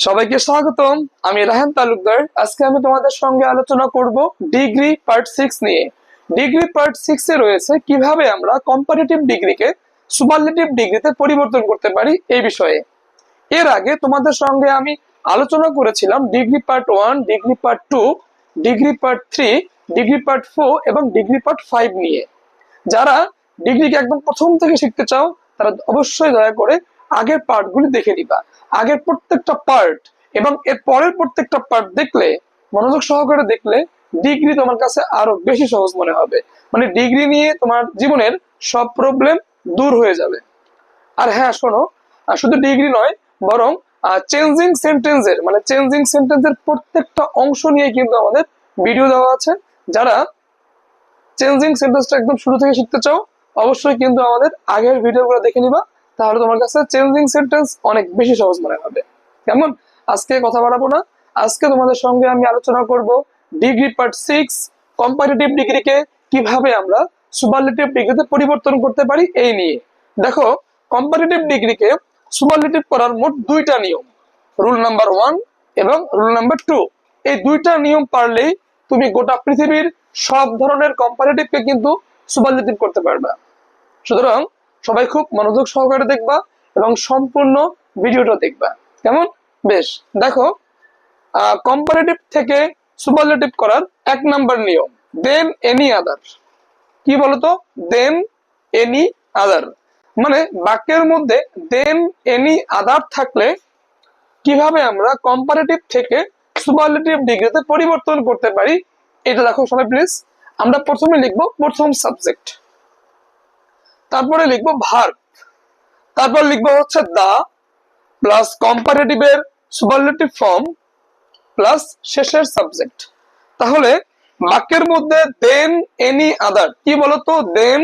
সবাইকে স্বাগতম। আমি রাহান তালুকদার। আজকে আমি তোমাদের সঙ্গে আলোচনা করব ডিগ্রি পার্ট 6 নিয়ে। ডিগ্রি পার্ট 6 এ রয়েছে কিভাবে আমরা কম্পারেটিভ ডিগ্রিকে সুপারলেটিভ ডিগ্রিতে পরিবর্তন করতে পারি এই বিষয়ে। এর আগে তোমাদের সঙ্গে আমি আলোচনা করেছিলাম degree part 1, degree part 2, degree part 3, degree part 4 এবং ডিগ্রি পার্ট 5 নিয়ে। যারা ডিগ্রিকে একদম প্রথম থেকে শিখতে চাও তারা অবশ্যই দয়া করে আগের পার্টগুলি দেখে নিবা। আগের প্রত্যেকটা পার্ট এবং এর পরের প্রত্যেকটা পার্ট দেখলে, মনোযোগ সহকারে দেখলে ডিগ্রি তোমার কাছে আরো বেশি সহজ মনে হবে। মানে ডিগ্রি নিয়ে তোমার জীবনের সব প্রবলেম দূর হয়ে যাবে। আর হ্যাঁ শোনো, শুধু ডিগ্রি নয় বরং চেঞ্জিং সেন্টেন্সের প্রত্যেকটা অংশ নিয়ে কিন্তু আমাদের ভিডিও দেওয়া আছে। যারা চেঞ্জিং সেন্টেন্সটা একদম শুরু থেকে শিখতে চাও অবশ্যই কিন্তু আমাদের আগের ভিডিওগুলো দেখে নিবা, তাহলে তোমার কাছে চেঞ্জিং সেন্টেন্স অনেক বেশি সহজ মনে হবে। কেমন? আজকে কথা বাড়াবো না, আজকে তোমাদের সঙ্গে আমি আলোচনা করব ডিগ্রি পার্ট 6 কম্পারেটিভ ডিগ্রিকে কিভাবে আমরা সুপারলেটিভ ডিগ্রিতে পরিবর্তন করতে পারি এই নিয়ে। দেখো, কম্পারেটিভ ডিগ্রিকে সুপারলেটিভ করার মোট দুইটা নিয়ম, রুল নাম্বার 1 এবং রুল নাম্বার 2। এই দুইটা নিয়ম পারলেই তুমি গোটা পৃথিবীর সব ধরনের কম্পারেটিভকে কিন্তু সুপারলেটিভ করতে পারবা। সুতরাং সবাই খুব মনোযোগ সহকারে দেখবা এবং সম্পূর্ণ ভিডিওটা দেখবা। কেমন? বেশ, দেখো, কম্পারেটিভ থেকে সুপারলেটিভ করার 1 নাম্বার নিয়ম, দেন এনি আদার। কি বলতো? দেন এনি আদার মানে বাক্যের মধ্যে দেন এনি আদার থাকলে কিভাবে আমরা কম্পারেটিভ থেকে সুপারলেটিভ ডিগ্রিতে পরিবর্তন করতে পারি এটা দেখো সবাই প্লিজ। আমরা প্রথমে লিখবো প্রথম সাবজেক্ট, তারপরে লিখবো ভার্ব, তারপর লিখবো হচ্ছে দা প্লাস কম্পারেটিভের সুপারলেটিভ ফর্ম প্লাস শেষের সাবজেক্ট। তাহলে বাক্যের মধ্যে দেন এনি আদার, কি বলতো? দেন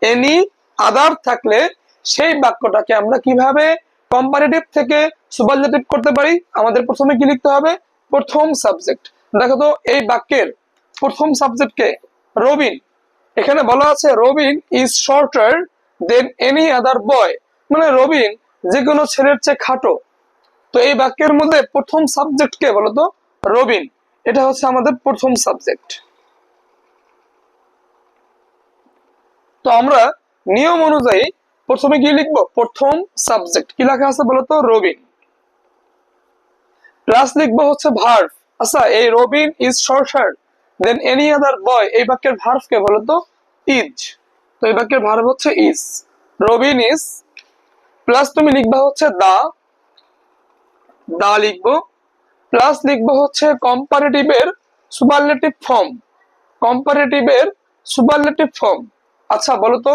এনি আদার থাকলে সেই বাক্যটাকে আমরা কিভাবে কম্পারেটিভ থেকে সুপারলেটিভ করতে পারি? আমাদের প্রথমে কি লিখতে হবে? প্রথম সাবজেক্ট। দেখো তো এই বাক্যের প্রথম সাবজেক্টকে রবিন। এখানে বলা আছে Robin is shorter than any other boy, মানে রবিন যে কোনো ছেলের চেয়ে খাটো। তো এই বাক্যের মধ্যে প্রথম সাবজেক্ট কে বলতো? রবিন। এটা হচ্ছে আমাদের প্রথম সাবজেক্ট। তো আমরা নিয়ম অনুযায়ী প্রথমে কি লিখবো? প্রথম সাবজেক্ট। কি লেখা আছে বলতো? রবিন। প্লাস লিখবো হচ্ছে ভার্ব। আচ্ছা, এই Robin is shorter than any other boy, এই বাক্যের ভার্ব কে বলতো? ইজ। তো এই বাক্যের ভার্ব হচ্ছে ইজ, রবিন ইজ। প্লাস তুমি লিখবা হচ্ছে দা, দা লিখবো। প্লাস লিখবো হচ্ছে কম্পারেটিভের সুপারলেটিভ ফর্ম, কম্পারেটিভের সুপারলেটিভ ফর্ম। আচ্ছা বলতো,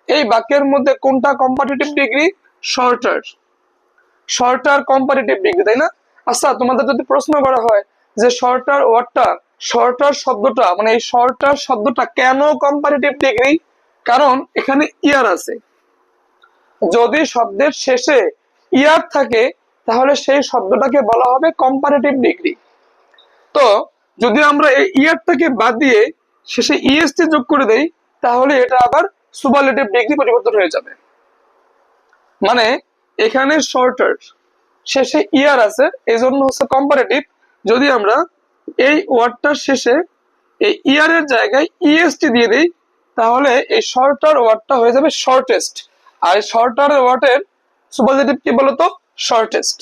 এই বাক্যের মধ্যে কোনটা comparative degree? Shorter. Shorter comparative degree, তাই না? আচ্ছা, তোমাদের যদি প্রশ্ন করা হয় যে শর্টার ওয়ার্ডটা, শর্টার শব্দটা মানে এই শর্টার শব্দটা কেন কম্পারেটিভ ডিগ্রি? কারণ এখানে ইয়ার আছে। যদি শব্দের শেষে ইয়ার থাকে তাহলে সেই শব্দটাকে বলা হবে কম্পারেটিভ ডিগ্রি। তো যদি আমরা এই ইয়ারটাকে বাদ দিয়ে শেষে ইএসটি যোগ করে দেই তাহলে এটা আবার সুপারলেটিভ ডিগ্রি পরিবর্তন হয়ে যাবে। মানে এখানে শর্টার শেষে ইয়ার আছে এই জন্য হচ্ছে কম্পারেটিভ। যদি আমরা এই ওয়ার্ডটার শেষে এই ইয়ারের জায়গায় ইএসটি দিয়ে দিই তাহলে এই শর্টার ওয়ার্ডটা হয়ে যাবে শর্টেস্ট। আর শর্টার ওয়ার্ডের সুপারলেটিভ কি বলতো? শর্টেস্ট।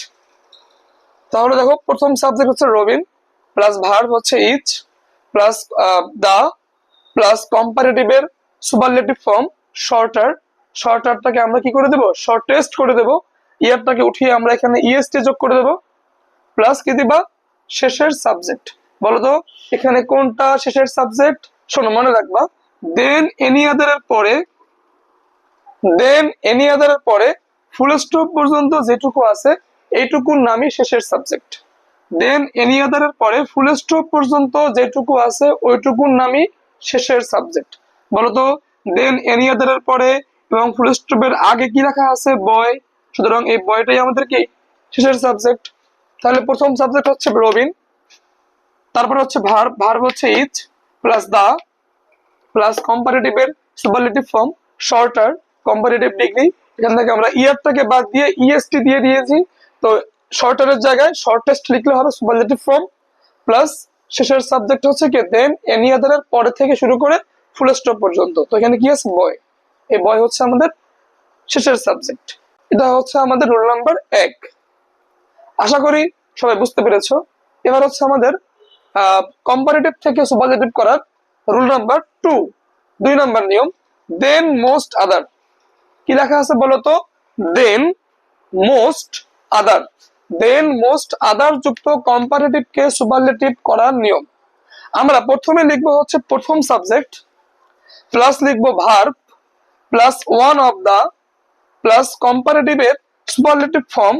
তাহলে দেখো, প্রথম সাবজেক্ট হচ্ছে রবিন প্লাস ভার্ব হচ্ছে ইজ প্লাস দা প্লাস কম্পারেটিভের সুপারলেটিভ ফর্ম শর্টার। শর্টারটাকে আমরা কি করে দেব? শর্টেস্ট করে দেব। ইয়ারটাকে উঠিয়ে আমরা এখানে ইএসটি যোগ করে দেব। প্লাস কি দিবা? শেষের সাবজেক্ট। বলো তো এখানে কোনটা শেষের সাবজেক্ট? শোনো, মনে রাখবা, দেন এনি আদার এর পরে, দেন এনি আদার এর পরে ফুল স্টপ পর্যন্ত যেটুকু আছে এইটুকুর নামই শেষের সাবজেক্ট। দেন এনি আদার এর পরে ফুল স্টপ পর্যন্ত যেটুকু আছে ওইটুকুর নামই শেষের সাবজেক্ট। বলতো দেন এনি আদার এর পরে এবং ফুল স্টপের আগে কি লেখা আছে? বয়। সুতরাং এই বয়টাই আমাদের কি? শেষের সাবজেক্ট। তাহলে প্রথম সাবজেক্ট হচ্ছে রবিন, তারপর হচ্ছে ভার্ব, ভার্ব হচ্ছে ইজ প্লাস দা প্লাস কম্পারেটিভের superlative form shorter comparative degree. এখান থেকে আমরা ইয়ারটাকে বাদ দিয়ে ইএসটি দিয়ে দিয়েছি। তো শর্টারের জায়গায় শর্টেস্ট লিখলে হবে সুপারলেটিভ ফর্ম, প্লাস শেষের সাবজেক্ট হচ্ছে কি দেন এনি আদারের পরে থেকে শুরু করে ফুল স্টপ পর্যন্ত। তো এখানে কি আছে বয়, এই বয় হচ্ছে আমাদের শেষের সাবজেক্ট। এটা হচ্ছে আমাদের রুল নাম্বার 1। আশা করি সবাই বুঝতে পেরেছো। এবার হচ্ছে আমাদের কম্পারেটিভ থেকে সুপারলেটিভ করার রুল নাম্বার 2, 2 নাম্বার নিয়ম, দেন মোস্ট আদার। কি লেখা আছে বলতো? দেন মোস্ট আদার, দেন মোস্ট আদার যুক্ত কম্পারেটিভ কে সুপারলেটিভ করার নিয়ম। আমরা প্রথমে লিখবো হচ্ছে প্রথম সাবজেক্ট, প্লাস লিখবো verb, plus one of the, plus কম্পারেটিভের সুপারলেটিভ ফর্ম,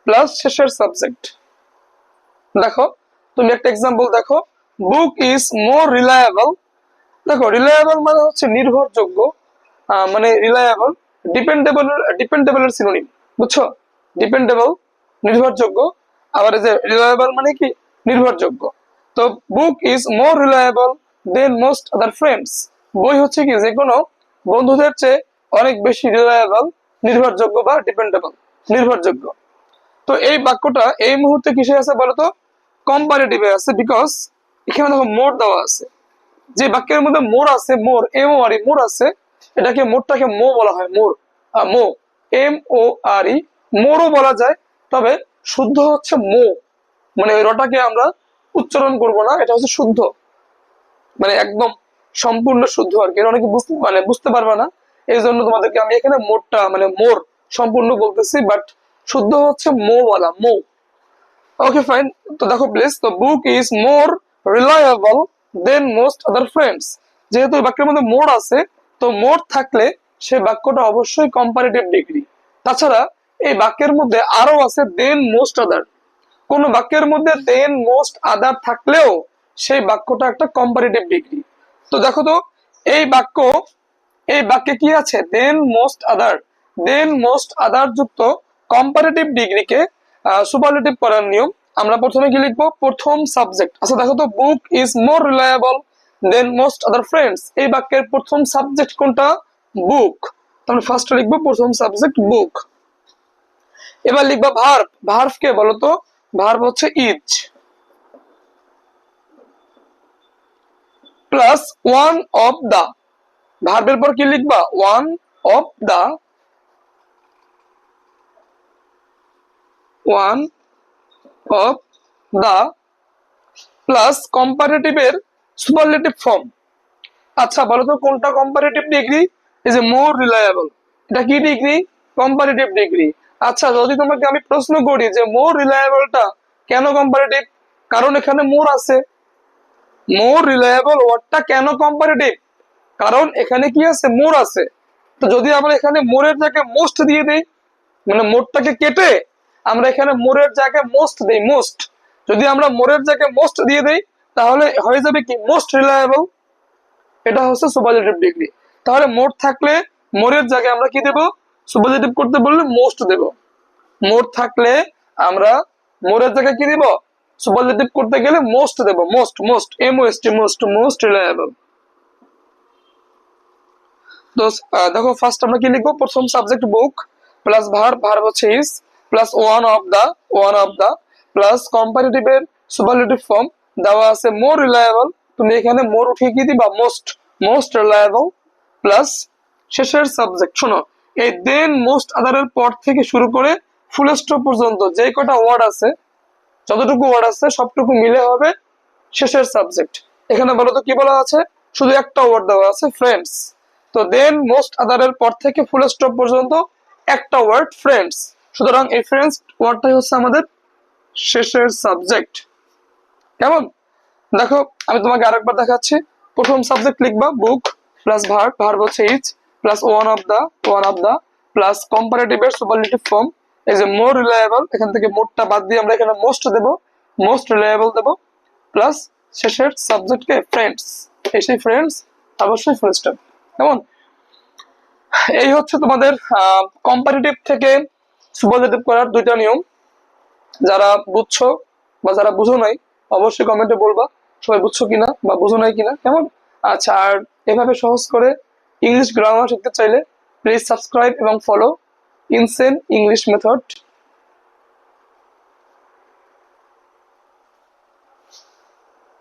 প্লাস শেষের সাবজেক্ট। দেখো তুমি একটা এক্সাম্পল দেখো, বুক ইজ মোর রিলায়েবল। দেখো রিলায়েবল মানে হচ্ছে নির্ভরযোগ্য, মানে রিলায়েবল ডিপেন্ডেবলের সিনোনিম, বুঝছো? ডিপেন্ডেবল নির্ভরযোগ্য, আবার এই যে রিলায়েবল মানে কি নির্ভরযোগ্য। তো book is more reliable than most other friends, বই হচ্ছে কি যে কোনো বন্ধুদের চেয়ে অনেক বেশি রিলায়েবল, নির্ভরযোগ্য বা ডিপেন্ডেবল নির্ভরযোগ্য। তো এই বাক্যটা এই মুহূর্তে কিসে আছে বলতো? কম্পারেটিভে আছে, বিকজ এখানে দেখো মোর দেওয়া আছে। যে বাক্যের মধ্যে মোর আছে, মোর এম ও আর ই মোর আছে, এটাকে মোরটাকে মো বলা হয়, মোর মো এম ও আর ই, মোরও বলা যায়, তবে শুদ্ধ হচ্ছে মো, মানে ওই রটাকে আমরা উচ্চারণ করব না, এটা হচ্ছে শুদ্ধ, মানে একদম সম্পূর্ণ শুদ্ধ আর কি। অনেকে বুঝতে পারবে না, এই জন্য তোমাদেরকে আমি এখানে মোরটা মানে মোর সম্পূর্ণ বলতেছি, বাট শুদ্ধ হচ্ছে মো বলা, মো। Okay fine. তো দেখো প্লিজ, তো book is more reliable than most other friends, যেহেতু বাক্যের মধ্যে মোর আছে, তো মোর থাকলে সে বাক্যটা অবশ্যই কম্পারেটিভ ডিগ্রি। তাছাড়া এই বাক্যের মধ্যে আরো আছে দেন মোস্ট আদার, কোন বাক্যের মধ্যে দেন মোস্ট আদার থাকলেও সেই বাক্যটা একটা কম্পারেটিভ ডিগ্রি। তো দেখো তো এই বাক্যে কি আছে? দেন মোস্ট আদার, দেন মোস্ট আদার যুক্ত কম্পারেটিভ ডিগ্রিকে সুপারলেটিভ করার নিয়ম। আমরা প্রথমে কি লিখবো? প্রথম সাবজেক্ট। আচ্ছা দেখো তো, book is more reliable than most other friends, এই বাক্যের প্রথম সাবজেক্ট কোনটা? বুক। তাহলে ফার্স্টে লিখবো প্রথম সাবজেক্ট বুক। এবার লিখবা ভার্ব, ভার্ব কে বলতো? ভার্ব হচ্ছে is, plus one of the, ভার্বের পর কি লিখবা? One of the, one of the, plus কম্পারেটিভের সুপারলেটিভ ফর্ম। আচ্ছা বলো তো কোনটা কম্পারেটিভ ডিগ্রি? এই যে মোর রিলায়েবল, এটা কি ডিগ্রি? Comparative degree. আচ্ছা যদি তোমাকে আমি প্রশ্ন করি যে মোর রিলায়েবলটা কেন কম্পারেটিভ? কারণ এখানে মোর আছে। মোর রিলায়েবল ওয়ার্ডটা কেন কম্পারেটিভ? কারণ এখানে কি আছে? মোর আছে। তো যদি আমরা এখানে মোরের জায়গায় মোস্ট দিয়ে দেই, মানে মোরটাকে কেটে আমরা এখানে মোরের জায়গায় মোস্ট দেই, মোস্ট, যদি আমরা মোরের জায়গায় মোস্ট দিয়ে দেই তাহলে হয়ে যাবে কি? Most reliable. এটা হচ্ছে সুপারলেটিভ ডিগ্রি। তাহলে মোর থাকলে মোরের জায়গায় আমরা কি দেব? সুপারলেটিভ করতে বললে মোস্ট দেব। মোর থাকলে আমরা মোরের জায়গায় কি দেব? সুপারলেটিভ করতে গেলে মোস্ট দেব, most, most M O S T, most, most reliable. তো দেখো ফার্স্ট আমরা কি লিখবো? প্রথম subject book, plus verb, verb হচ্ছে is, plus one of the, one of the, plus কম্পারেটিভের সুপারলেটিভ ফর্ম দেওয়া আছে মোর রিলায়েবল, তুমি এখানে মোর উঠিয়ে কি দিবা? মোস্ট, মোস্ট রিলায়েবল, প্লাস শেষের সাবজেক্ট। শোনো, এই দেন মোস্ট আদারের পর থেকে শুরু করে ফুল স্টপ পর্যন্ত যে কটা ওয়ার্ড আছে, যতটুকু ওয়ার্ড আছে সবটুকু মিলে হবে শেষের সাবজেক্ট। এখানে বলো তো কি বলা আছে? শুধু একটা ওয়ার্ড দেওয়া আছে, ফ্রেন্ডস। তো দেন মোস্ট আদারের পর থেকে ফুল স্টপ পর্যন্ত একটা ওয়ার্ড, ফ্রেন্ডস। সুতরাং এই ফ্রেন্ডস ওয়ার্ডটাই হচ্ছে আমাদের শেষের সাবজেক্ট। কেমন? দেখো আমি তোমাকে আরেকবার দেখাচ্ছি। প্রথম সাবজেক্ট লিখবা বুক, প্লাস ভার্ব, ভার্ব হচ্ছে is, plus one of the, one of the, plus কম্পারেটিভের সুপারলেটিভ ফর্ম, এই যে মোর রিলায়েবল, এখান থেকে মোরটা বাদ দিয়ে আমরা এখানে মোস্ট দেব, মোস্ট রিলায়েবল দেব, প্লাস শেষের সাবজেক্টকে ফ্রেন্ডস, এই সেই ফ্রেন্ডস, অবশ্যই ফুল স্টপ। কেমন? এই হচ্ছে তোমাদের কম্পারেটিভ থেকে সুপারলেটিভ করার দুইটা নিয়ম। যারা বুঝছো বা যারা বুঝো নাই অবশ্যই কমেন্টে বলবা সবাই বুঝছো কিনা বা বুঝো নাই কিনা। কেমন? আচ্ছা, আর এভাবে সহজ করে ইংলিশ গ্রামার শিখতে চাইলে প্লিজ সাবস্ক্রাইব এবং ফলো ইনসেন ইংলিশ মেথড।